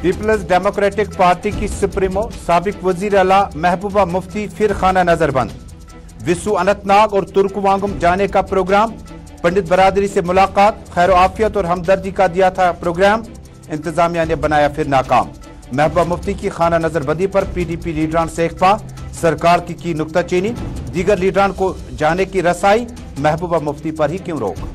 Peoples Democratic party की supremo साबिक वजीर आला महबूबा मुफ्ती फिर खाना नजरबंद। विसु अनंतनाग और तुर्कवांगम जाने का प्रोग्राम, पंडित बरादरी से मुलाकात, खैर आफियत और हमदर्दी का दिया था प्रोग्राम, इंतजामिया ने बनाया फिर नाकाम। महबूबा मुफ्ती की खाना नजरबंदी पर पीडीपी लीडरान से इख्फा, सरकार की नुक्ताचीनी, दीगर लीडरान को जाने की रसाई, महबूबा मुफ्ती पर ही क्यों रोक।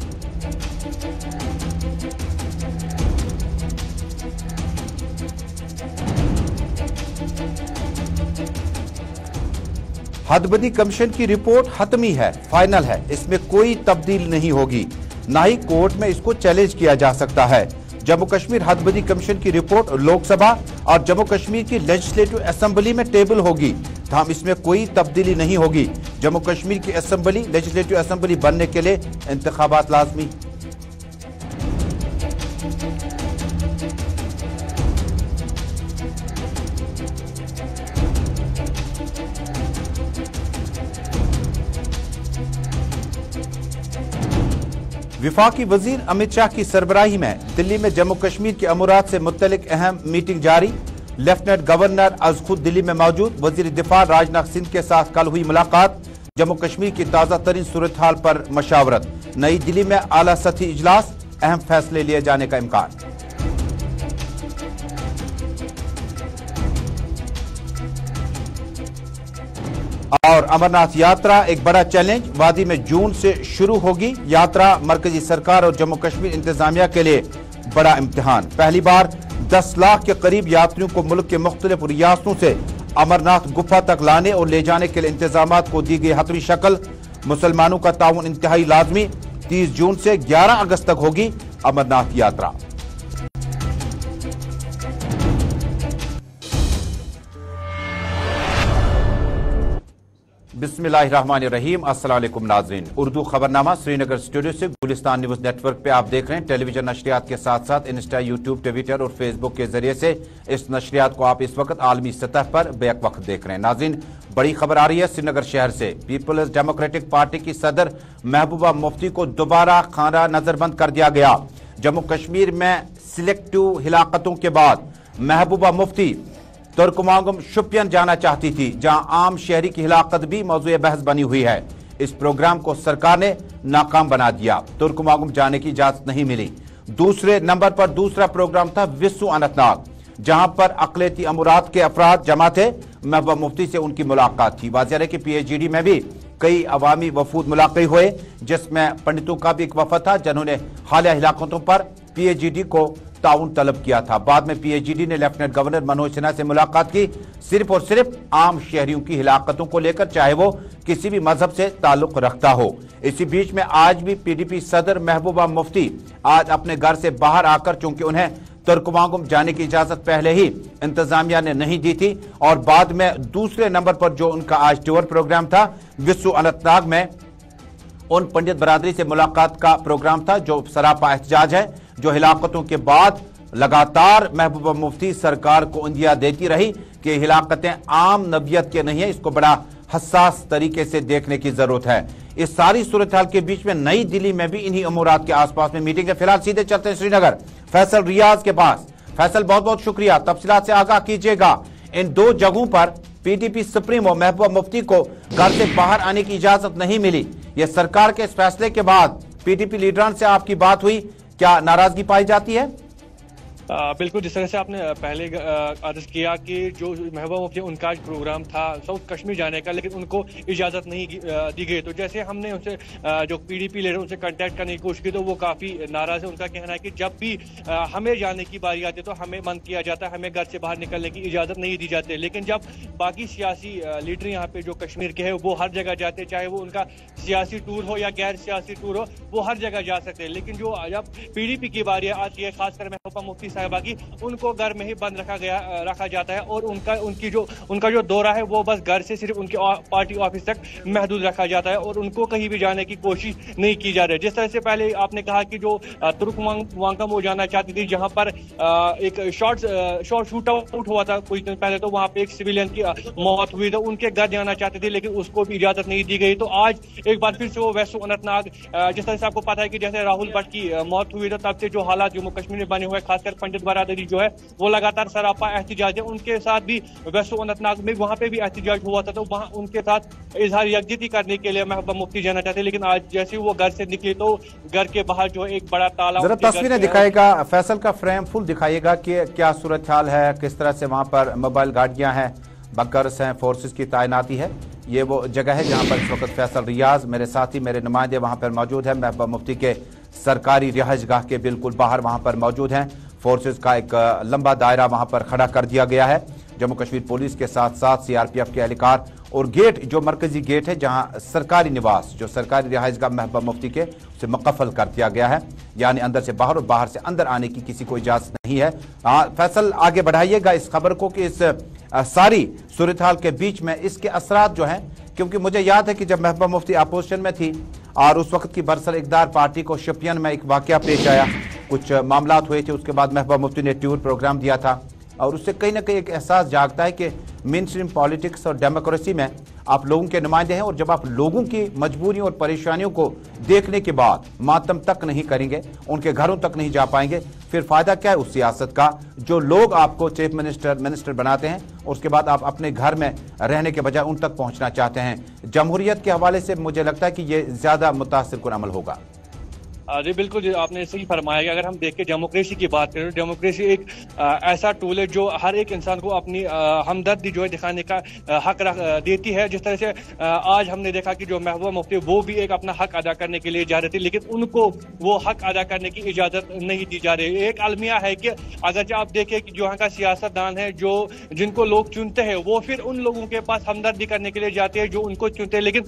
हदबंदी कमीशन की रिपोर्ट हतमी है, फाइनल है, इसमें कोई तब्दील नहीं होगी, ना ही कोर्ट में इसको चैलेंज किया जा सकता है। जम्मू कश्मीर हदबंदी कमीशन की रिपोर्ट लोकसभा और जम्मू कश्मीर की लेजिस्लेटिव असेंबली में टेबल होगी, तमाम इसमें कोई तब्दीली नहीं होगी। जम्मू कश्मीर की असेंबली लेजिस्लेटिव असेंबली बनने के लिए इंतखाबात लाजमी। विफाकी वजीर अमित शाह की सरबराही में दिल्ली में जम्मू कश्मीर के अमूरात से मुत्तलिक अहम मीटिंग जारी। लेफ्टिनेंट गवर्नर आज खुद दिल्ली में मौजूद। वजीर दिफा राजनाथ सिंह के साथ कल हुई मुलाकात। जम्मू कश्मीर की ताज़ा तरीन सूरत हाल पर मशावरत। नई दिल्ली में आला सतही इजलास, अहम फैसले लिए जाने का इम्कान। और अमरनाथ यात्रा एक बड़ा चैलेंज, वादी में जून से शुरू होगी यात्रा। मरकजी सरकार और जम्मू कश्मीर इंतजामिया के लिए बड़ा इम्तिहान। पहली बार 10 लाख के करीब यात्रियों को मुल्क के मुख्तलिफ रियासतों से अमरनाथ गुफा तक लाने और ले जाने के लिए इंतजामात को दी गई हतमी शक्ल। मुसलमानों का ताउन इंतहाई लाजमी। 30 जून से 11 अगस्त तक होगी अमरनाथ यात्रा। बिस्मिल्लाहिर्रहमानिर्रहीम। अस्सलाम वालेकुम नाज़रीन, उर्दू खबरनामा श्रीनगर स्टूडियो से गुलिस्तान न्यूज नेटवर्क पे आप देख रहे हैं। टेलीविजन नशरियात के साथ साथ इंस्टा, यूट्यूब, ट्विटर और फेसबुक के जरिए से इस नशरियात को आप इस वक्त आलमी सतह पर बेक वक्त देख रहे हैं। नाज़रीन, बड़ी खबर आ रही है श्रीनगर शहर से। पीपल्स डेमोक्रेटिक पार्टी की सदर महबूबा मुफ्ती को दोबारा खाना नजरबंद कर दिया गया। जम्मू कश्मीर में सिलेक्टिव हिलाकतों के बाद महबूबा मुफ्ती तुर्कवांगम शुपियन जाना चाहती थी, जहां आम शहरी की हिलाकत भी मौजूद बहस बनी हुई है। इस प्रोग्राम को सरकार ने नाकाम बना दिया, तुर्कवांगम जाने की इजाजत नहीं मिली। दूसरे नंबर पर दूसरा प्रोग्राम था विसु अनंतनाग, जहां पर अकलियती अमूरात के अफराद जमा थे। महबूबा मुफ्ती से उनकी मुलाकात थी। वाज़ेह है कि PHED में भी कई अवामी वफूद मुलाकात हुए, जिसमें पंडितों का भी एक वफद था जिन्होंने हालिया हिलाकतों पर PHED को ताउन तलब किया था। बाद में PHED ने लेफ्टिनेंट गवर्नर मनोज सिन्हा से मुलाकात की, सिर्फ और सिर्फ आम शहरियों की हिलाकतों को लेकर, चाहे वो किसी भी मजहब से ताल्लुक रखता हो। इसी बीच में आज भी PDP सदर महबूबा मुफ्ती आज अपने घर से बाहर आकर, चूंकि उन्हें तुर्कवांगम जाने की इजाजत पहले ही इंतजामिया ने नहीं दी थी, और बाद में दूसरे नंबर पर जो उनका आज टूर प्रोग्राम था विसु अनंतनाग में, उन पंडित बरादरी से मुलाकात का प्रोग्राम था, जो सरापा एहतजाज है, जो हिलाकतों के बाद लगातार महबूबा मुफ्ती सरकार को इंदिया देती रही कि हिलाकतें आम नबियत के नहीं है, इसको बड़ा हसास तरीके से देखने की जरूरत है। इस सारी सूरत हाल के बीच में नई दिल्ली में भी इन्हीं अमूरात के आसपास में मीटिंग है। फिलहाल सीधे चलते हैं श्रीनगर, फैसल रियाज के पास। फैसल, बहुत बहुत शुक्रिया, तफसीलात से आगाह कीजिएगा। इन दो जगहों पर PDP सुप्रीमो महबूबा मुफ्ती को घर से बाहर आने की इजाजत नहीं मिली। यह सरकार के इस फैसले के बाद PDP लीडरान से आपकी बात हुई, क्या नाराजगी पाई जाती है? बिल्कुल, जिस तरह से आपने पहले आदेश किया कि जो महबूबा मुफ्ती उनका प्रोग्राम था साउथ कश्मीर जाने का, लेकिन उनको इजाज़त नहीं दी गई, तो जैसे हमने उनसे जो PDP लीडर उनसे कांटेक्ट करने की कोशिश की तो वो काफ़ी नाराज़ है। उनका कहना है कि जब भी हमें जाने की बारी आती है तो हमें बंद किया जाता है, हमें घर से बाहर निकलने की इजाज़त नहीं दी जाती, लेकिन जब बाकी सियासी लीडर यहाँ पे जो कश्मीर के हैं वो हर जगह जाते, चाहे वो उनका सियासी टूर हो या गैर सियासी टूर हो, वो हर जगह जा सकते हैं। लेकिन जो जब PDP की बारी आती है, खासकर महबूबा मुफ्ती की, उनको घर में ही बंद रखा जाता है, और उनका जो दौरा है वो बस घर से सिर्फ उनके पार्टी ऑफिस तक महदूद रखा जाता है, और उनको कहीं भी जाने की कोशिश नहीं की जा रही। जिस तरह से पहले आपने कहा कि जो तुर्कवांगम वो जाना चाहती थी, जहां पर एक शॉर्ट शूट आउट हुआ था कुछ दिन पहले, तो वहां पे एक सिविलियन की मौत हुई, तो उनके घर जाना चाहते थे, लेकिन उसको भी इजाजत नहीं दी गई। तो आज एक बार फिर से वो विसु अनंतनाग, जिस तरह से आपको पता है कि जैसे राहुल भट्ट की मौत हुई, तो तब से जो हालात जम्मू कश्मीर में बने हुए, खासकर पंडित बरादरी जो है वो लगातार सरापा एहतजाज है। उनके साथ भी वेस्ट अनंतनाग में वहाँ पे भी एहतजाज हुआ था, तो वहाँ उनके साथ इजहार यकजहती करने के लिए महबूबा मुफ्ती जाना चाहते, लेकिन आज जैसे वो घर से निकले तो घर के बाहर जो एक बड़ा ताला। जरा तस्वीरें दिखाएगा फैसल का फ्रेम फुल दिखाइएगा कि क्या सूरत हाल है, किस तरह से वहाँ पर मोबाइल गाड़ियाँ हैं, बंकर्स हैं, फोर्सेस की तैनाती है। ये वो जगह है जहाँ पर इस वक्त फैसल रियाज मेरे साथी मेरे नुमाइंदे वहाँ पर मौजूद है। महबूबा मुफ्ती के सरकारी रिहाइशगाह के बिल्कुल बाहर वहाँ पर मौजूद हैं। फोर्सेस का एक लंबा दायरा वहाँ पर खड़ा कर दिया गया है। जम्मू कश्मीर पुलिस के साथ साथ सीआरपीएफ के एहलकार और गेट जो मरकजी गेट है जहाँ सरकारी निवास जो सरकारी रिहाइशगाह महबूबा मुफ्ती के उसे मुकफ़ल कर दिया गया है, यानी अंदर से बाहर और बाहर से अंदर आने की किसी को इजाज़त नहीं है। फैसल आगे बढ़ाइएगा इस खबर को कि इस सारी सूरत हाल के बीच में इसके असरात जो हैं, क्योंकि मुझे याद है कि जब महबूबा मुफ्ती अपोजिशन में थी और उस वक्त की बरसर इक़्तिदार पार्टी को शोपियान में एक वाक़या पेश आया, कुछ मामलात हुए थे, उसके बाद महबूबा मुफ्ती ने टूर प्रोग्राम दिया था और उससे कहीं ना कहीं एक एहसास जागता है कि मेन स्ट्रीम पॉलिटिक्स और डेमोक्रेसी में आप लोगों के नुमाइंदे हैं और जब आप लोगों की मजबूरियों और परेशानियों को देखने के बाद मातम तक नहीं करेंगे, उनके घरों तक नहीं जा पाएंगे, फिर फायदा क्या है उस सियासत का जो लोग आपको चीफ मिनिस्टर बनाते हैं और उसके बाद आप अपने घर में रहने के बजाय उन तक पहुंचना चाहते हैं। जमहूरियत के हवाले से मुझे लगता है कि ये ज्यादा मुतासिर अमल होगा। जी बिल्कुल जी, आपने सही फरमाया कि अगर हम देखें डेमोक्रेसी की बात करें, डेमोक्रेसी एक ऐसा टूल है जो हर एक इंसान को अपनी हमदर्दी जो है दिखाने का हक देती है। जिस तरह से आज हमने देखा कि जो महबूबा मुफ्ती वो भी एक अपना हक अदा करने के लिए जा रहे थे, लेकिन उनको वो हक अदा करने की इजाज़त नहीं दी जा रही। एक अलमिया है कि अगर आप देखें कि जो यहाँ का सियासतदान है जो जिनको लोग चुनते हैं वो फिर उन लोगों के पास हमदर्दी करने के लिए जाते हैं जो उनको चुनते हैं, लेकिन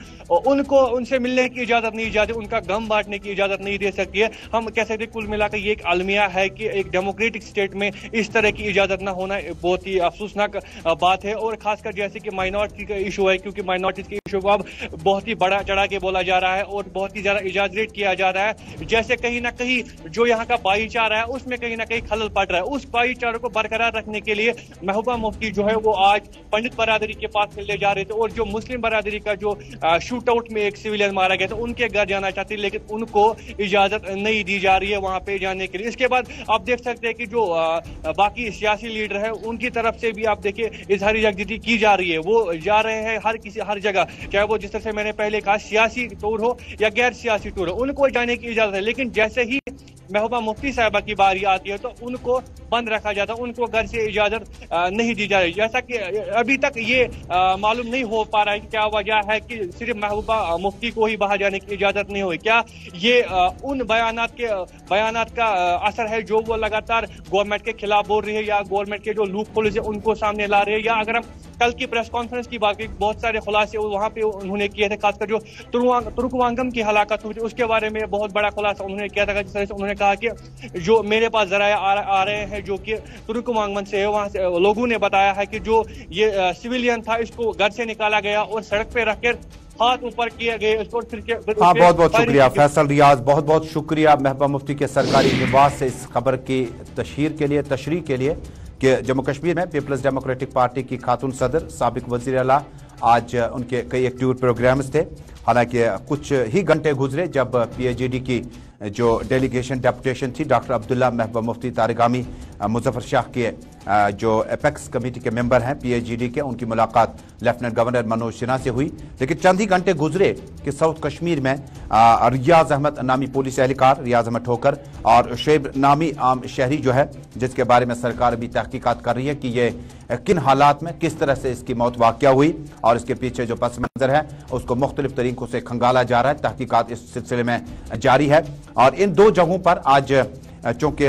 उनको उनसे मिलने की इजाज़त नहीं दी जाती, उनका गम बांटने की इजाज़त नहीं दे सकती है। हम कह सकते कुल मिलाकर ये एक अलमिया है कि एक डेमोक्रेटिक स्टेट में इस तरह की इजाजत न होना बहुत ही अफसोसनाक बात है। और खासकर जैसे कि माइनॉरिटी का इशू है, क्योंकि माइनॉरिटीज के इशू को अब बहुत ही बड़ा चढ़ा के बोला जा रहा है और बहुत ही ज्यादा इजाजरेट किया जा रहा है, जैसे कहीं ना कहीं जो यहाँ का भाईचारा है उसमें कहीं ना कहीं खलल पड़ रहा है। उस भाईचारे को बरकरार रखने के लिए महबूबा मुफ्ती जो है वो आज पंडित बरादरी के पास मिलने जा रहे थे और जो मुस्लिम बरादरी का जो शूट आउट में एक सिविलियन मारा गया था उनके घर जाना चाहती, लेकिन उनको इजाजत नहीं दी जा रही है वहां पे जाने के लिए। इसके बाद आप देख सकते हैं कि जो बाकी सियासी लीडर है उनकी तरफ से भी आप देखिए इजहारी यकजहती की जा रही है, वो जा रहे हैं हर जगह, चाहे वो जिस तरह से मैंने पहले कहा सियासी टूर हो या गैर सियासी टूर हो, उनको जाने की इजाजत है। लेकिन जैसे ही महबूबा मुफ्ती साहिबा की बारी आती है तो उनको बंद रखा जाता है, उनको घर से इजाजत नहीं दी जा रही। जैसा कि अभी तक ये मालूम नहीं हो पा रहा है कि क्या वजह है कि सिर्फ महबूबा मुफ्ती को ही बाहर जाने की इजाजत नहीं हुई। क्या ये उन बयानात का असर है जो वो लगातार गवर्नमेंट के खिलाफ बोल रही है या गवर्नमेंट के जो लूप होल्स है उनको सामने ला रहे हैं, या अगर हम कल की प्रेस कॉन्फ्रेंस की बात करें बहुत सारे खुलासे वहां पे उन्होंने किए थे, खासकर जो तुर्कवांगम की हलाकत हुई थी उसके बारे में बहुत बड़ा खुलासा उन्होंने किया था। जिस तरह से उन्होंने कहा कि जो मेरे पास जराया आ रहे हैं जो कि तुर्कवांगम से है, वहां से लोगों ने बताया है कि जो ये सिविलियन था इसको घर से निकाला गया और सड़क पे रखकर हाथ ऊपर किए गए। हाँ, बहुत बहुत शुक्रिया फैसल रियाज, बहुत बहुत शुक्रिया महबूबा मुफ्ती के सरकारी निवास से इस खबर की तशरीह के लिए कि जम्मू कश्मीर में पीपल्स डेमोक्रेटिक पार्टी की खातून सदर साबिक वजीर आला आज उनके कई एक टूर प्रोग्राम्स थे। हालांकि कुछ ही घंटे गुजरे जब पीएजीडी की जो डेलीगेशन डेपुटेशन थी डॉक्टर अब्दुल्ला महबूबा मुफ्ती तारिगामी मुजफ्फर शाह के जो एपेक्स कमेटी के मेंबर हैं पीएजीडी के, उनकी मुलाकात लेफ्टिनेंट गवर्नर मनोज सिन्हा से हुई। लेकिन चंद ही घंटे गुजरे कि साउथ कश्मीर में रियाज अहमद नामी पुलिस एहलकार रियाज अहमद ठोकर और शुएब नामी आम शहरी जो है जिसके बारे में सरकार भी तहकीकात कर रही है कि ये किन हालात में किस तरह से इसकी मौत वाक़या हुई और इसके पीछे जो पस मंजर है उसको मुख्तलिफ तरीकों से खंगाला जा रहा है। तहकीकात इस सिलसिले में जारी है और इन दो जगहों पर आज चूंकि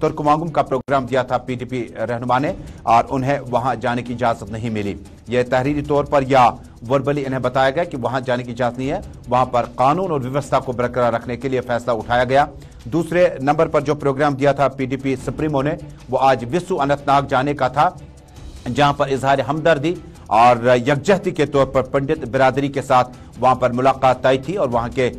तुर्कवांगम का प्रोग्राम दिया था पीडीपी रहनुमा ने और उन्हें वहां जाने की इजाजत नहीं मिली। यह तहरीरी तौर पर या वर्बली इन्हें बताया गया कि वहां जाने की इजाजत नहीं है, वहां पर कानून और व्यवस्था को बरकरार रखने के लिए फैसला उठाया गया। दूसरे नंबर पर जो प्रोग्राम दिया था पीडीपी सुप्रीमो ने वो आज वेस्ट अनंतनाग जाने का था, जहां पर इजहार हमदर्दी और यकजहती के तौर पर पंडित बिरादरी के साथ वहां पर मुलाकात तय थी और वहां के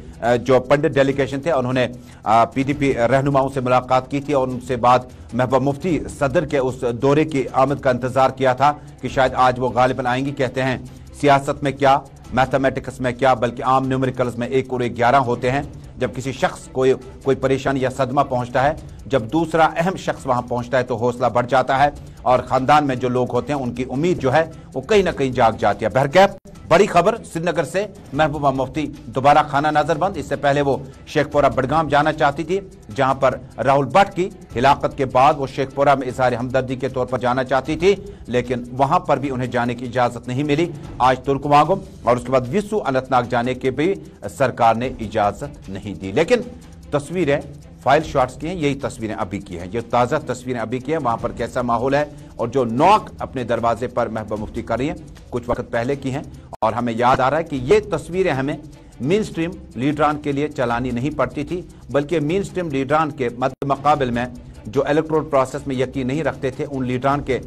जो पंडित डेलीगेशन थे उन्होंने पीडीपी रहनुमाओं से मुलाकात की थी और उनसे बाद महबूबा मुफ्ती सदर के उस दौरे की आमद का इंतजार किया था कि शायद आज वो गालिबन आएंगी। कहते हैं सियासत में क्या, मैथमेटिक्स में क्या, बल्कि आम न्यूमेरिकल्स में 1 और 1 11 होते हैं। जब किसी शख्स को कोई परेशानी या सदमा पहुंचता है, जब दूसरा अहम शख्स वहां पहुंचता है तो हौसला बढ़ जाता है और खानदान में जो लोग होते हैं उनकी उम्मीद जो है वो कहीं ना कहीं जाग जाती है। बहरकैफ बड़ी खबर श्रीनगर से, महबूबा मुफ्ती दोबारा खाना नजरबंद। इससे पहले वो शेखपुरा बडगाम जाना चाहती थी, जहां पर राहुल भट्ट की हिलाकत के बाद वो शेखपुरा में इजहार हमदर्दी के तौर पर जाना चाहती थी, लेकिन वहां पर भी उन्हें जाने की इजाजत नहीं मिली। आज तुर्कमागुम और उसके बाद विसु अनंतनाग जाने के भी सरकार ने इजाजत नहीं दी। लेकिन तस्वीरें फाइल शॉट्स की हैं, यही तस्वीरें अभी की हैं, ये ताज़ा तस्वीरें अभी की हैं। वहां पर कैसा माहौल है और जो नॉक अपने दरवाजे पर महबूबा मुफ्ती कर रही हैं कुछ वक्त पहले की हैं, और हमें याद आ रहा है कि ये तस्वीरें हमें मेन स्ट्रीम लीडरान के लिए चलानी नहीं पड़ती थी, बल्कि मेन स्ट्रीम लीडरान के मद्देनजर में जो इलेक्टोरल प्रोसेस में यकीन नहीं रखते थे उन लीडरान के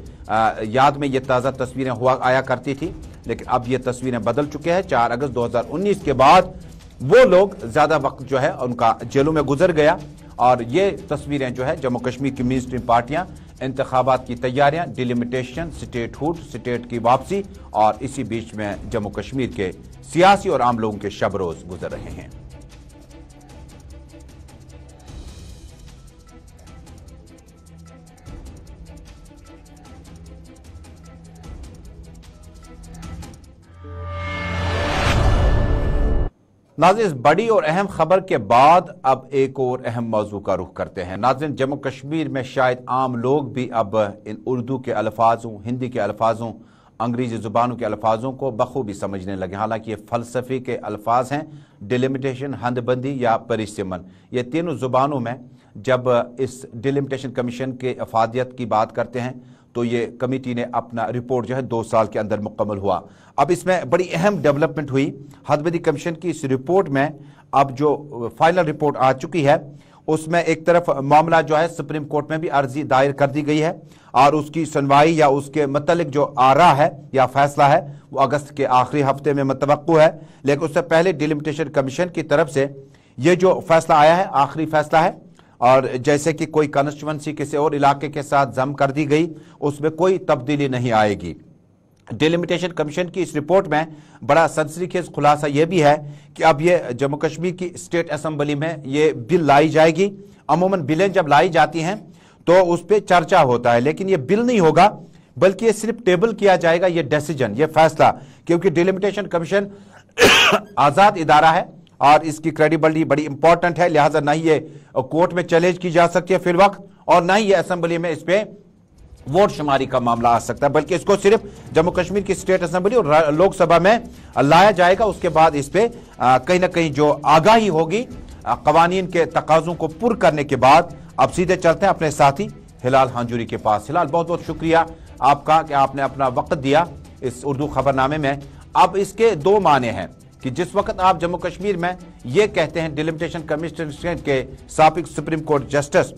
याद में ये ताज़ा तस्वीरें हुआ आया करती थी। लेकिन अब ये तस्वीरें बदल चुके हैं। 4 अगस्त 2019 के बाद वो लोग ज्यादा वक्त जो है उनका जेलों में गुजर गया, और ये तस्वीरें जो है जम्मू कश्मीर की मेन स्ट्रीम पार्टियां, इंतखाबात की तैयारियां, डिलिमिटेशन, स्टेटहुड, स्टेट की वापसी, और इसी बीच में जम्मू कश्मीर के सियासी और आम लोगों के शब रोज गुजर रहे हैं। नाज़रीन, इस बड़ी और अहम खबर के बाद अब एक और अहम मौजू का रुख करते हैं। नाज़रीन, जम्मू कश्मीर में शायद आम लोग भी अब इन उर्दू के अल्फाजों, हिंदी के अल्फाजों, अंग्रेजी जुबानों के अल्फाजों को बखूबी समझने लगे। हालांकि ये फलसफे के अल्फाज हैं, डिलिमिटेशन, हदबंदी या परिसिमन। ये तीनों जुबानों में जब इस डिलिमिटेशन कमीशन के अफादियत की बात करते हैं तो ये कमेटी ने अपना रिपोर्ट जो है 2 साल के अंदर मुकम्मल हुआ। अब इसमें बड़ी अहम डेवलपमेंट हुई। हदबंदी कमीशन की इस रिपोर्ट में अब जो फाइनल रिपोर्ट आ चुकी है उसमें एक तरफ मामला जो है सुप्रीम कोर्ट में भी अर्जी दायर कर दी गई है, और उसकी सुनवाई या उसके मतलब जो आरा है या फैसला है वो अगस्त के आखिरी हफ्ते में मुतवक्को है। लेकिन उससे पहले डिलिमिटेशन कमीशन की तरफ से ये जो फैसला आया है आखिरी फैसला है, और जैसे कि कोई कॉन्स्टिट्यूएंसी किसी और इलाके के साथ जम कर दी गई, उसमें कोई तब्दीली नहीं आएगी। डिलिमिटेशन कमीशन की इस रिपोर्ट में बड़ा सनसनीखेज खुलासा यह भी है कि अब ये जम्मू कश्मीर की स्टेट असेंबली में ये बिल लाई जाएगी। अमूमन बिलें जब लाई जाती हैं तो उस पर चर्चा होता है, लेकिन ये बिल नहीं होगा बल्कि ये सिर्फ टेबल किया जाएगा, ये डिसीजन, ये फैसला, क्योंकि डिलिमिटेशन कमीशन आजाद इदारा है और इसकी क्रेडिबिलिटी बड़ी इंपॉर्टेंट है। लिहाजा ना ही ये कोर्ट में चैलेंज की जा सकती है फिर वक्त, और ना ही ये असेंबली में इस पे वोट शुमारी का मामला आ सकता है, बल्कि इसको सिर्फ जम्मू कश्मीर की स्टेट असेंबली और लोकसभा में लाया जाएगा। उसके बाद इस पे कहीं ना कहीं जो आगाही होगी कवानीन के तकाजों को पुर करने के बाद। अब सीधे चलते हैं अपने साथी हिलाल हांजुरी के पास। हिलाल, बहुत बहुत शुक्रिया आपका कि आपने अपना वक्त दिया इस उर्दू खबरनामे में। अब इसके 2 माने हैं कि जिस वक्त आप जम्मू कश्मीर में ये कहते हैं डिलिमिटेशन कमीशन के साबिक supreme court justice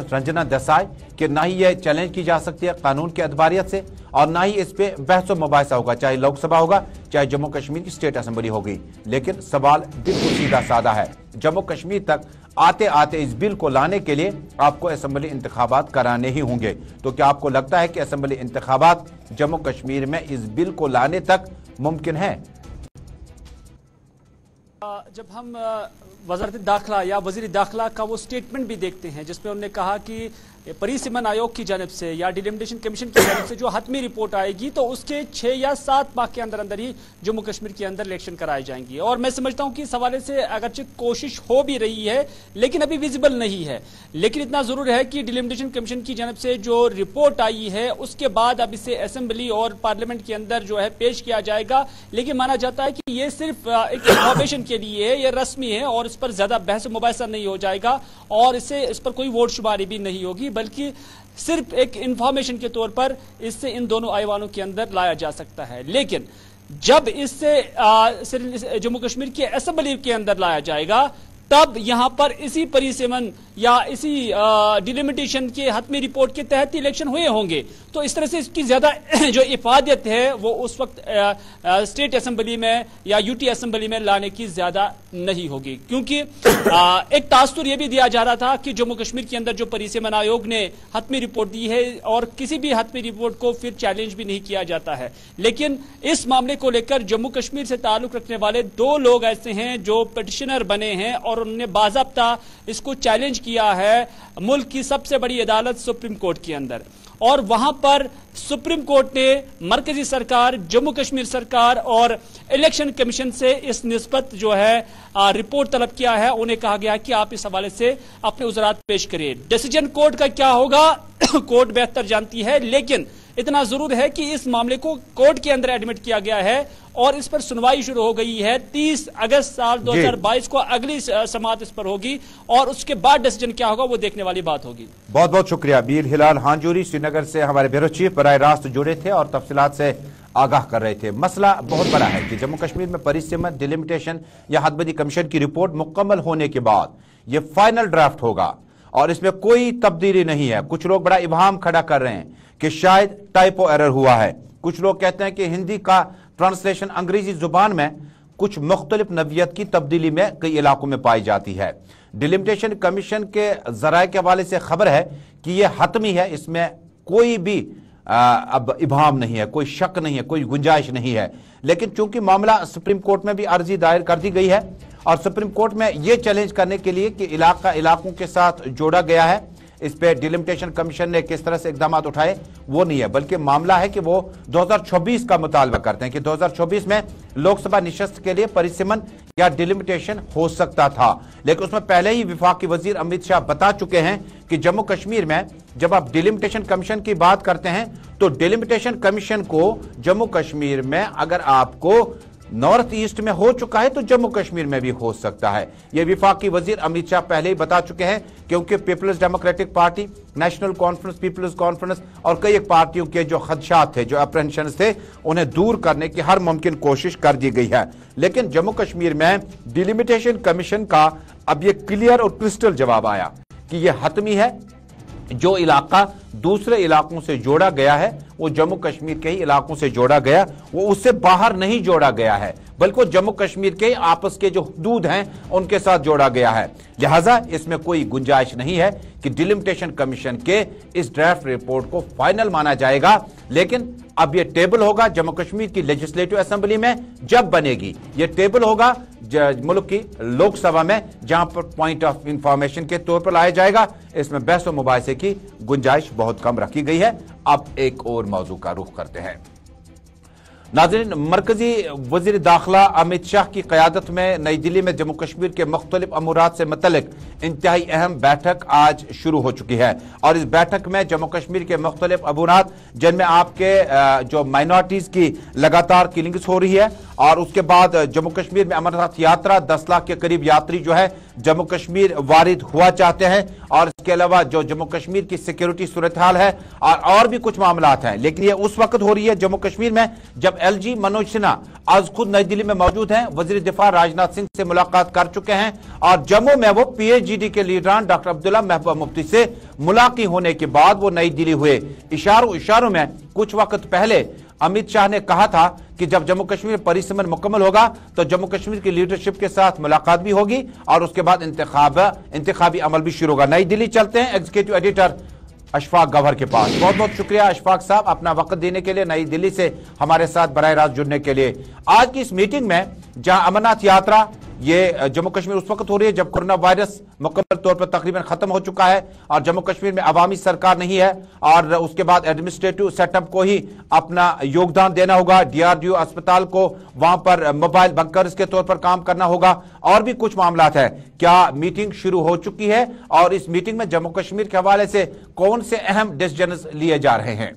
Ranjana Desai कि ना ही ये चैलेंज की जा सकती है कानून के अदबारियत से, और ना ही इस पे बहस व मुबाहिसा होगा, चाहे लोकसभा होगा चाहे जम्मू कश्मीर की स्टेट असेंबली होगी। लेकिन सवाल बिल्कुल सीधा साधा है, जम्मू कश्मीर तक आते आते इस बिल को लाने के लिए आपको असेंबली इंतखाबात कराने ही होंगे। तो क्या आपको लगता है कि असेंबली इंतखाबात जम्मू कश्मीर में इस बिल को लाने तक मुमकिन है? जब हम वज़ारत दाखिला या वज़ीर दाखिला का वो स्टेटमेंट भी देखते हैं जिसमें उन्होंने कहा कि परिसीमन आयोग की जानिब से या डिलिमिटेशन कमीशन की जानिब से जो हतमी रिपोर्ट आएगी तो उसके 6 या 7 माह के अंदर अंदर ही जम्मू कश्मीर के अंदर इलेक्शन कराए जाएंगे। और मैं समझता हूं कि इस हवाले से अगरचे कोशिश हो भी रही है लेकिन अभी विजिबल नहीं है। लेकिन इतना जरूर है कि डिलिमिटेशन कमीशन की जानिब से जो रिपोर्ट आई है उसके बाद अब इसे असेंबली और पार्लियामेंट के अंदर जो है पेश किया जाएगा। लेकिन माना जाता है कि ये सिर्फ एक इंफॉर्मेशन के लिए है, ये रस्मी है और इस पर ज्यादा बहस मुबाहिसा नहीं हो जाएगा और इस पर कोई वोट शुमारी भी नहीं होगी, बल्कि सिर्फ एक इंफॉर्मेशन के तौर पर इससे इन दोनों ऐवानों के अंदर लाया जा सकता है। लेकिन जब इससे जम्मू कश्मीर की असेंबली के अंदर लाया जाएगा तब यहां पर इसी परिसीमन या इसी डिलिमिटेशन के हतमी रिपोर्ट के तहत इलेक्शन हुए होंगे। तो इस तरह से इसकी ज्यादा जो इफादियत है वो उस वक्त स्टेट असेंबली में या यूटी असेंबली में लाने की ज्यादा नहीं होगी, क्योंकि एक तासुर यह भी दिया जा रहा था कि जम्मू कश्मीर के अंदर जो परिसीमन आयोग ने हतमी रिपोर्ट दी है और किसी भी हतमी रिपोर्ट को फिर चैलेंज भी नहीं किया जाता है। लेकिन इस मामले को लेकर जम्मू कश्मीर से ताल्लुक रखने वाले 2 लोग ऐसे हैं जो पिटिशनर बने हैं और उन्होंने बाज़ाब्ता इसको चैलेंज किया है मुल्क की सबसे बड़ी अदालत सुप्रीम कोर्ट के अंदर, और वहां पर सुप्रीम कोर्ट ने मरकजी सरकार, जम्मू कश्मीर सरकार और इलेक्शन कमीशन से इस निस्बत जो है रिपोर्ट तलब किया है। उन्हें कहा गया कि आप इस हवाले से अपने उज़रात पेश करिए। डिसीजन कोर्ट का क्या होगा कोर्ट बेहतर जानती है, लेकिन इतना जरूर है कि इस मामले को कोर्ट के अंदर एडमिट किया गया है और इस पर सुनवाई शुरू हो गई है। 30 अगस्त साल 2022 को अगली समाअत इस पर होगी और उसके बाद डिसीजन क्या होगा वो देखने वाली बात होगी। बहुत बहुत शुक्रिया। बीर हिलाल हांजूरी श्रीनगर से हमारे ब्यूरो चीफ बराह रास्त जुड़े थे और तफसीलात से आगाह कर रहे थे। मसला बहुत बड़ा है कि जम्मू कश्मीर में परिसीमन, डिलिमिटेशन या हदबंदी कमीशन की रिपोर्ट मुकम्मल होने के बाद ये फाइनल ड्राफ्ट होगा और इसमें कोई तब्दीली नहीं है। कुछ लोग बड़ा इबाहम खड़ा कर रहे हैं कि शायद टाइपो एरर हुआ है। कुछ लोग कहते हैं कि हिंदी का ट्रांसलेशन अंग्रेजी जुबान में कुछ मुख्तलिफ नवियत की तब्दीली में कई इलाकों में पाई जाती है। डिलिमिटेशन कमीशन के जराए के हवाले से खबर है कि यह हतमी है, इसमें कोई भी अब इबाहम नहीं है, कोई शक नहीं है, कोई गुंजाइश नहीं है। लेकिन चूंकि मामला सुप्रीम कोर्ट में भी अर्जी दायर कर दी गई है और सुप्रीम कोर्ट में यह चैलेंज करने के लिए कि इलाकों के साथ जोड़ा गया है, इस पे डिलिमिटेशन कमीशन ने किस तरह से इकदाम उठाए वो नहीं है, बल्कि मामला है कि वो 2024 का मुतालबा करते हैं कि 2024 में लोकसभा निशस्त के लिए परिसीमन या डिलिमिटेशन हो सकता था। लेकिन उसमें पहले ही विफाकी वजीर अमित शाह बता चुके हैं कि जम्मू कश्मीर में जब आप डिलिमिटेशन कमीशन की बात करते हैं तो डिलिमिटेशन कमीशन को जम्मू कश्मीर में अगर आपको नॉर्थ ईस्ट में हो चुका है तो जम्मू कश्मीर में भी हो सकता है। यह विफाकी वजीर अमित शाह पहले ही बता चुके हैं, क्योंकि पीपल्स डेमोक्रेटिक पार्टी, नेशनल कॉन्फ्रेंस, पीपल्स कॉन्फ्रेंस और कई एक पार्टियों के जो खदशात थे, जो अप्रेंशन थे, उन्हें दूर करने की हर मुमकिन कोशिश कर दी गई है। लेकिन जम्मू कश्मीर में डिलिमिटेशन कमीशन का अब यह क्लियर और क्रिस्टल जवाब आया कि यह हतमी है। जो इलाका दूसरे इलाकों से जोड़ा गया है वो जम्मू कश्मीर के ही इलाकों से जोड़ा गया, वो उससे बाहर नहीं जोड़ा गया है, बल्कि जम्मू कश्मीर के आपस के जो हुदूद हैं उनके साथ जोड़ा गया है। लिहाजा इसमें कोई गुंजाइश नहीं है कि डिलिमिटेशन कमीशन के इस ड्राफ्ट रिपोर्ट को फाइनल माना जाएगा। लेकिन अब यह टेबल होगा जम्मू कश्मीर की लेजिस्लेटिव असेंबली में, जब बनेगी यह टेबल होगा मुल्क की लोकसभा में, जहां पर पॉइंट ऑफ इंफॉर्मेशन के तौर पर लाया जाएगा। इसमें बहस और मुबाहिसे की गुंजाइश बहुत कम रखी गई है। अब एक और मौजू का रुख करते हैं। नाज़रीन, मरकजी वज़ीर दाखिला अमित शाह की क़यादत में नई दिल्ली में जम्मू कश्मीर के मुख्तलिफ अमूरात से मुतल्लिक इंतहाई अहम बैठक आज शुरू हो चुकी है और इस बैठक में जम्मू कश्मीर के मुख्तलिफ अमूरात, जिनमें आपके जो माइनॉरिटीज़ की लगातार किलिंग्स हो रही है और उसके बाद जम्मू कश्मीर में अमरनाथ यात्रा 10 लाख के करीब यात्री जो है जम्मू कश्मीर वारिद हुआ चाहते हैं और इसके अलावा जो जम्मू कश्मीर की सिक्योरिटी सूरत हाल है और भी कुछ मामलात हैं। लेकिन ये उस वक्त हो रही है जम्मू कश्मीर में जब LG मनोज सिन्हा आज खुद नई दिल्ली में मौजूद हैं, वजीर दिफा राजनाथ सिंह से मुलाकात कर चुके हैं और जम्मू में वो PAGD के लीडरान डॉक्टर अब्दुल्ला महबूबा मुफ्ती से मुलाकात होने के बाद वो नई दिल्ली हुए। इशारों में कुछ वक्त पहले अमित शाह ने कहा था कि जब जम्मू कश्मीर परिसीमन मुकम्मल होगा तो जम्मू कश्मीर की लीडरशिप के साथ मुलाकात भी होगी और उसके बाद इंतखाबी अमल भी शुरू होगा। नई दिल्ली चलते हैं एग्जीक्यूटिव एडिटर अशफाक गौहर के पास। बहुत बहुत शुक्रिया अशफाक साहब अपना वक्त देने के लिए, नई दिल्ली से हमारे साथ बराह रास्त जुड़ने के लिए। आज की इस मीटिंग में जहां अमरनाथ यात्रा ये जम्मू कश्मीर उस वक्त हो रही है जब कोरोना वायरस मुकम्मल तौर पर तकरीबन खत्म हो चुका है और जम्मू कश्मीर में अवामी सरकार नहीं है और उसके बाद एडमिनिस्ट्रेटिव सेटअप को ही अपना योगदान देना होगा। DRDO अस्पताल को वहां पर मोबाइल बंकर्स के तौर पर काम करना होगा और भी कुछ मामलात है। क्या मीटिंग शुरू हो चुकी है और इस मीटिंग में जम्मू कश्मीर के हवाले से कौन से अहम डिसीजन लिए जा रहे हैं?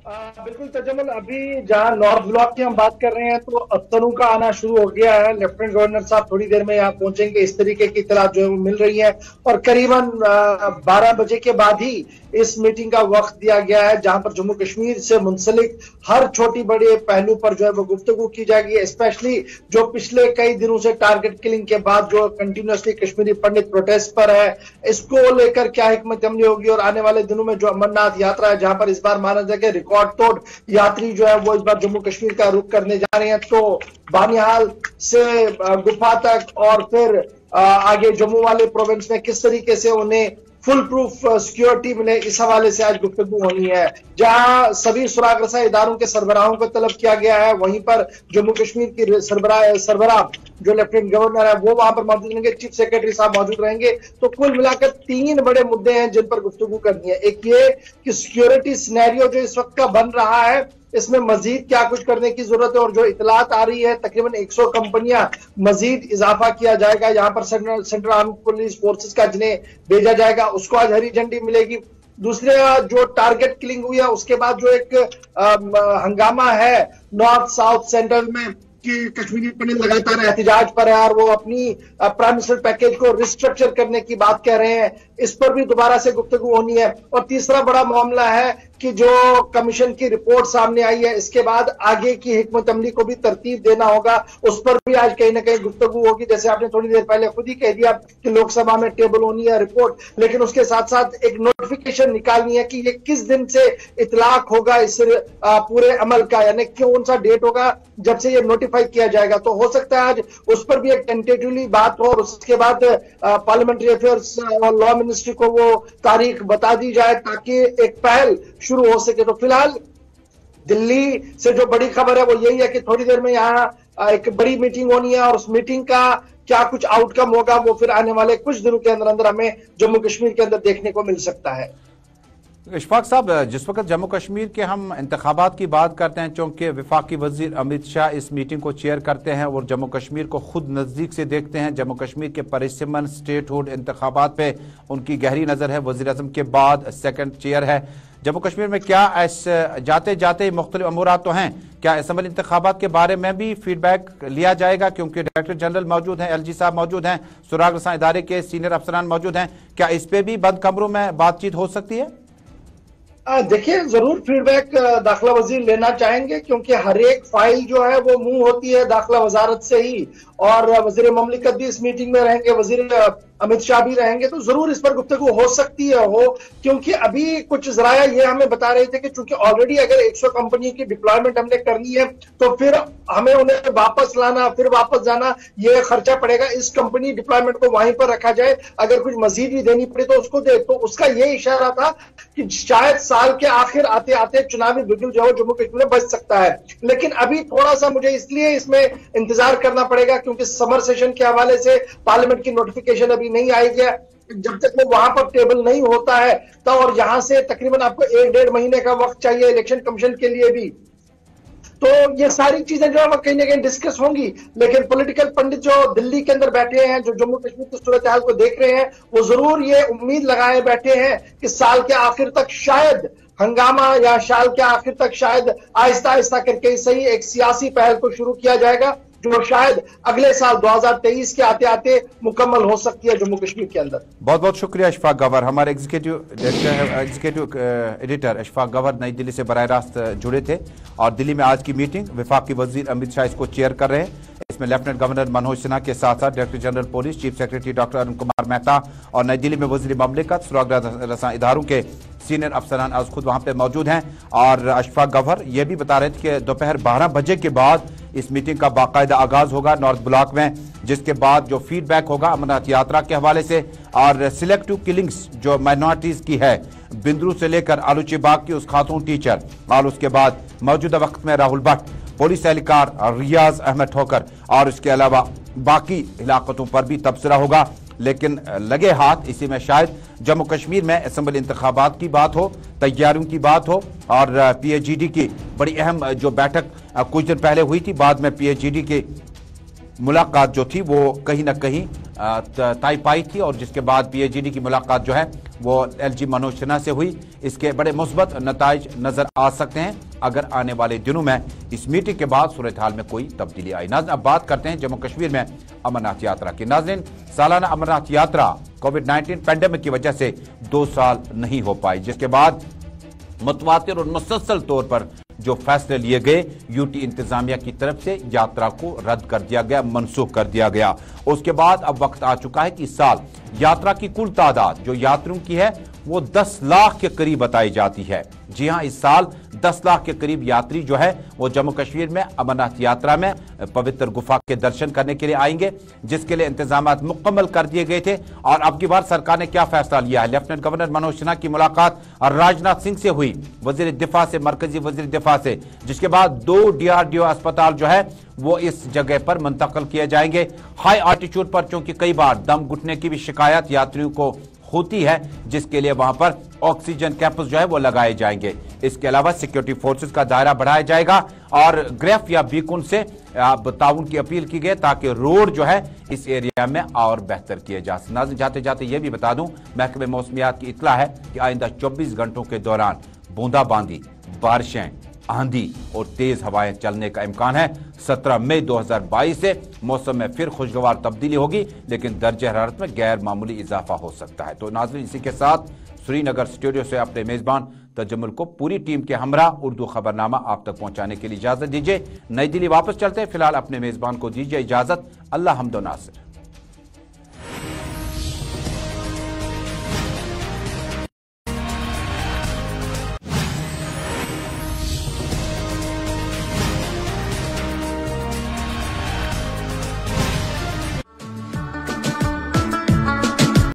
बिल्कुल तजम्मुल, अभी जहां नॉर्थ ब्लॉक की हम बात कर रहे हैं तो अख्तरों का आना शुरू हो गया है। लेफ्टिनेंट गवर्नर साहब थोड़ी देर में यहाँ पहुंचेंगे, इस तरीके की इत्तला जो है वो मिल रही है और करीबन 12 बजे के बाद ही इस मीटिंग का वक्त दिया गया है, जहां पर जम्मू कश्मीर से मुंसलिक हर छोटी बड़ी पहलू पर जो है वो गुफ्तगू की जाएगी। स्पेशली जो पिछले कई दिनों से टारगेट किलिंग के बाद जो कंटिन्यूसली कश्मीरी पंडित प्रोटेस्ट पर है, इसको लेकर क्या हिकमत अमली होगी, और आने वाले दिनों में जो अमरनाथ यात्रा है, जहां पर इस बार माना जाए कि रिकॉर्ड तोड़ यात्री जो है वो इस बार जम्मू कश्मीर का रुख करने जा रहे हैं, तो बानिहाल से गुफा तक और फिर आगे जम्मू वाले प्रोविंस में किस तरीके से उन्हें फुल प्रूफ सिक्योरिटी मिले, इस हवाले से आज गुफ्तगू होनी है। जहां सभी सुराग रसा इदारों के सरबराहों को तलब किया गया है, वहीं पर जम्मू कश्मीर की सरबराह जो लेफ्टिनेंट गवर्नर है वो वहां पर मौजूद रहेंगे, चीफ सेक्रेटरी साहब मौजूद रहेंगे। तो कुल मिलाकर 3 बड़े मुद्दे हैं जिन पर गुफ्तगू करनी है। एक ये कि सिक्योरिटी सिनेरियो जो इस वक्त का बन रहा है, इसमें मजीद क्या कुछ करने की जरूरत है, और जो इतलात आ रही है तकरीबन 100 कंपनियां मजीद इजाफा किया जाएगा, यहाँ पर सेंट्रल आर्म पुलिस फोर्सेस का जिन्हें भेजा जाएगा उसको आज हरी झंडी मिलेगी। दूसरे जो टारगेट किलिंग हुई है उसके बाद जो एक हंगामा है नॉर्थ साउथ सेंट्रल में कि कश्मीरी पंडित लगातार एहतजाज पर है और वो अपनी प्राइम मिनिस्टर पैकेज को रिस्ट्रक्चर करने की बात कह रहे हैं, इस पर भी दोबारा से गुफ्तगू होनी है। और तीसरा बड़ा मामला है कि जो कमीशन की रिपोर्ट सामने आई है, इसके बाद आगे की हिकमत अमली को भी तरतीब देना होगा, उस पर भी आज कहीं ना कहीं गुफ्तगू होगी। जैसे आपने थोड़ी देर पहले खुद ही कह दिया कि लोकसभा में टेबल होनी है रिपोर्ट, लेकिन उसके साथ साथ एक नोटिफिकेशन निकालनी है कि ये किस दिन से इतलाक होगा इस पूरे अमल का, यानी कौन सा डेट होगा जब से ये नोटिफाई किया जाएगा। तो हो सकता है आज उस पर भी एक टेंटेटिवली बात हो और उसके बाद पार्लियामेंट्री अफेयर्स और लॉ मिनिस्ट्री को वो तारीख बता दी जाए ताकि एक पहल शुरू हो सके। तो फिलहाल दिल्ली से जो बड़ी खबर है वो यही है कि थोड़ी देर में यहाँ एक बड़ी मीटिंग होनी है और उस मीटिंग का क्या कुछ आउटकम होगा वो फिर आने वाले कुछ दिनों के अंदर अंदर हमें जम्मू कश्मीर के अंदर देखने को मिल सकता है। इशफाक साहब, जिस वक्त जम्मू कश्मीर के हम इंतखाबात की बात करते हैं, चूंकि वफाकी वजीर अमित शाह इस मीटिंग को चेयर करते हैं और जम्मू कश्मीर को खुद नज़दीक से देखते हैं, जम्मू कश्मीर के परिसिमन स्टेटहुड इंतखाबात पे उनकी गहरी नज़र है, वजीर आज़म के बाद सेकंड चेयर है। जम्मू कश्मीर में क्या जाते जाते मुख्तलिफ अमूरात तो हैं, क्या असम्बली इंतखाबात के बारे में भी फीडबैक लिया जाएगा, क्योंकि डायरेक्टर जनरल मौजूद हैं, LG साहब मौजूद हैं, सुराग रसां इदारे के सीनियर अफसरान मौजूद हैं, क्या इस पे भी बंद कमरों में बातचीत हो सकती है? देखिए, जरूर फीडबैक दाखिला वजीर लेना चाहेंगे, क्योंकि हर एक फाइल जो है वो मुंह होती है दाखिला वजारत से ही, और वजीर ममलिकत भी इस मीटिंग में रहेंगे, वजीर अमित शाह भी रहेंगे, तो जरूर इस पर गुफ्तगू हो सकती है क्योंकि अभी कुछ जराया ये हमें बता रहे थे कि चूंकि ऑलरेडी अगर 100 कंपनी की डिप्लॉयमेंट हमने करनी है तो फिर हमें उन्हें वापस लाना फिर वापस जाना ये खर्चा पड़ेगा, इस कंपनी डिप्लॉयमेंट को वहीं पर रखा जाए, अगर कुछ मजीद भी देनी पड़े तो उसको दे। तो उसका ये इशारा था कि शायद साल के आखिर आते आते चुनावी बिगुल जो जम्मू कश्मीर में बच सकता है। लेकिन अभी थोड़ा सा मुझे इसलिए इसमें इंतजार करना पड़ेगा क्योंकि समर सेशन के हवाले से पार्लियामेंट की नोटिफिकेशन अभी नहीं आई है, जब तक वो वहां पर टेबल नहीं होता है तो, और यहां से तकरीबन आपको 1-1.5 महीने का वक्त चाहिए इलेक्शन कमीशन के लिए भी, तो ये सारी चीजें जो है कहीं ना कहीं डिस्कस होंगी। लेकिन पॉलिटिकल पंडित जो दिल्ली के अंदर बैठे हैं, जो जम्मू कश्मीर की सूरत हाल को देख रहे हैं, वो जरूर ये उम्मीद लगाए बैठे हैं कि साल के आखिर तक शायद हंगामा या साल के आखिर तक शायद आहिस्ता आहिस्ता करके सही एक सियासी पहल को शुरू किया जाएगा जो शायद अगले साल 2023 के आते आते मुकम्मल हो सकती है जम्मू कश्मीर के अंदर। बहुत बहुत शुक्रिया इशफाक गवर, हमारे एग्जीक्यूटिव एडिटर इशफाक गवर नई दिल्ली से बराह रास्त जुड़े थे। और दिल्ली में आज की मीटिंग वफाकी वजीर अमित शाह इसको चेयर कर रहे हैं, इसमें लेफ्टिनेंट गवर्नर मनोज सिन्हा के साथ साथ director general police, chief secretary doctor Arun Kumar Mehta और नई दिल्ली में वजीर ममलिकत सुराग रसां इदारों के सीनियर अफसरान आज खुद वहां पे मौजूद हैं। और अशफाक गवर ये भी बता रहे थे कि दोपहर 12 बजे के बाद इस मीटिंग का बाकायदा आगाज होगा नॉर्थ ब्लॉक में, जिसके बाद जो फीडबैक होगा अमरनाथ यात्रा के हवाले से और सिलेक्टिव किलिंग्स जो माइनॉरिटीज की है, बिंदरू से लेकर आलूची बाग की उस खातून टीचर और उसके बाद मौजूदा वक्त में राहुल भट्ट, पुलिस एहलकार रियाज अहमद ठोकर और इसके अलावा बाकी इलाकों पर भी तबसरा होगा। लेकिन लगे हाथ इसी में शायद जम्मू कश्मीर में असम्बली इंतखाबात की बात हो, तैयारियों की बात हो और PHGD की बड़ी अहम जो बैठक कुछ दिन पहले हुई थी, बाद में PHGD की मुलाकात जो थी वो कहीं ना कहीं ताई पाई थी और जिसके बाद PAGD की मुलाकात जो है वो LG मनोज सिन्हा से हुई। इसके बड़े मुस्बत नताइज नजर आ सकते हैं अगर आने वाले दिनों में इस मीटिंग के बाद सूरत हाल में कोई तब्दीली आई। नाज़रीन, अब बात करते हैं जम्मू कश्मीर में अमरनाथ यात्रा की। नाज़रीन, सालाना अमरनाथ यात्रा कोविड-19 पैंडेमिक की वजह से 2 साल नहीं हो पाई, जिसके बाद मुतवातिर और मुसलसल तौर पर जो फैसले लिए गए यूटी इंतजामिया की तरफ से यात्रा को रद्द कर दिया गया, मनसूख कर दिया गया। उसके बाद अब वक्त आ चुका है कि इस साल यात्रा की कुल तादाद जो यात्रियों की है वो 10 लाख के करीब बताई जाती है। जी हां, इस साल 10 लाख के करीब यात्री जो है वो जम्मू कश्मीर में अमरनाथ यात्रा में पवित्र गुफा के दर्शन करने के लिए आएंगे, जिसके लिए इंतजाम मुकम्मल कर दिए गए थे। और अब की बार सरकार ने क्या फैसला लिया है? लेफ्टिनेंट गवर्नर मनोज सिन्हा की मुलाकात और राजनाथ सिंह से हुई, वजीर दिफा से, मरकजी वजीर दिफा से, जिसके बाद 2 DRDO अस्पताल जो है वो इस जगह पर मुंतकिल किए जाएंगे। हाई आल्टीट्यूड पर चूंकि कई बार दम घुटने की भी शिकायत यात्रियों को होती है, जिसके लिए वहां पर ऑक्सीजन कैंपस जो है वो लगाए जाएंगे। इसके अलावा सिक्योरिटी फोर्सेस का दायरा बढ़ाया जाएगा और ग्रेफ या बीकुन से ताउन की अपील की गई ताकि रोड जो है इस एरिया में और बेहतर किए जा सके। नाज़रीन, जाते जाते ये भी बता दूं, महकमे मौसमियात की इत्तला है कि आइंदा 24 घंटों के दौरान बूंदाबांदी, बारिशें, आंधी और तेज हवाएं चलने का इम्कान है। 17 मई 2022 से मौसम में फिर खुशगवार तब्दीली होगी, लेकिन दर्जे हरारत में गैर मामूली इजाफा हो सकता है। तो नाज़रीन, इसी के साथ श्रीनगर स्टूडियो से अपने मेजबान तजम्मुल को पूरी टीम के हमरा उर्दू खबरनामा आप तक पहुंचाने के लिए इजाजत दीजिए। नई दिल्ली वापस चलते हैं। फिलहाल अपने मेजबान को दीजिए इजाजत। अल्लाह हम्दो नासिर।